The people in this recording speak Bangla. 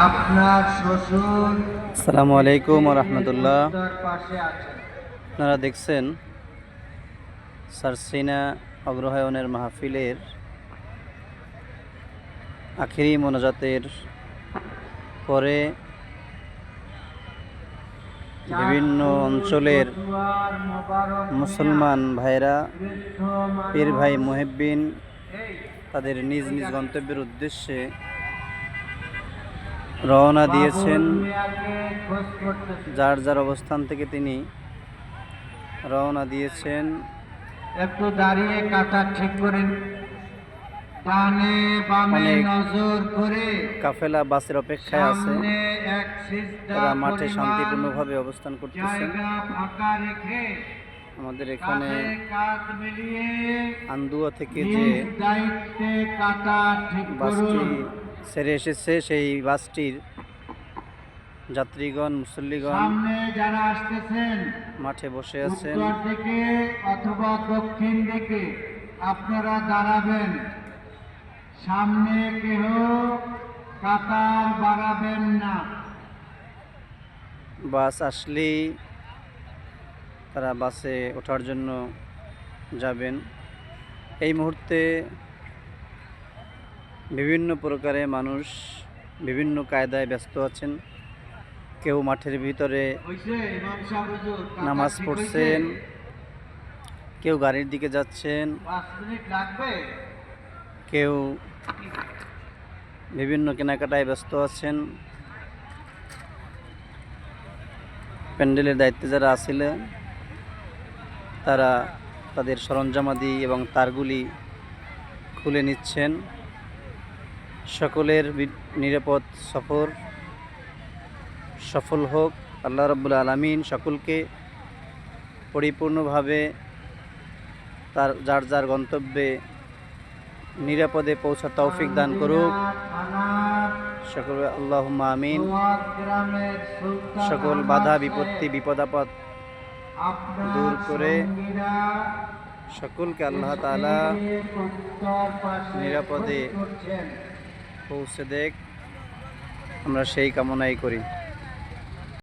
আপনার শ্বশুর আসসালামু আলাইকুম ওয়া রাহমাতুল্লাহ। তার পাশে আছেন। আপনারা দেখছেন সারসিনা অগ্রহায়ণের মাহফিলের আখিরি মোনাজাতের পরে বিভিন্ন অঞ্চলের মুসলমান ভাইরা পীর ভাই মুহিব্বিন তাদের নিজ নিজ গন্তব্যের উদ্দেশ্যে রওনা দিয়েছেন। যার যার অবস্থান থেকে তিনি রওনা দিয়েছেন। একটু দাঁড়িয়ে কাতা ঠিক করেন, ডানে বামে নজর করে কাফেলা বাসের অপেক্ষায় আছে। তারা মাঠে শান্তিপূর্ণভাবে অবস্থান করতেছেন। আমাদের এখানে আন্দুয়া থেকে যে বাসটি ছেড়ে এসেছে সেই বাসটির যাত্রীগণ মুসল্লিগণ যারা আসতেছেন মাঠে বসে আছেন। উত্তর দিকে অথবা দক্ষিণ দিকে আপনারা দাঁড়াবেন, সামনে কেহ কাতার বাড়াবেন না। বাস আসলেই তারা বাসে ওঠার জন্য যাবেন। এই মুহূর্তে বিভিন্ন প্রকারে মানুষ বিভিন্ন কায়দায় ব্যস্ত আছেন। কেউ মাঠের ভিতরে নামাজ পড়ছেন, কেউ গাড়ির দিকে যাচ্ছেন, কেউ বিভিন্ন কেনাকাটায় ব্যস্ত আছেন। প্যান্ডেলের দায়িত্বে যারা আছিলেন তারা তাদের সরঞ্জামাদি এবং তারগুলি খুলে নিচ্ছেন। সকলের নিরাপদ সফর সফল হোক। আল্লাহ রাব্বুল আলামিন সকলকে পরিপূর্ণভাবে তার যার যার গন্তব্যে নিরাপদে পৌঁছার তৌফিক দান করুক। সকলে আল্লাহুম্মা আমিন। সকল বাধা বিপত্তি বিপদ আপদ দূর করে সকলকে আল্লাহ তাআলা নিরাপদে পৌঁছে দেখ, আমরা সেই কামনাই করি।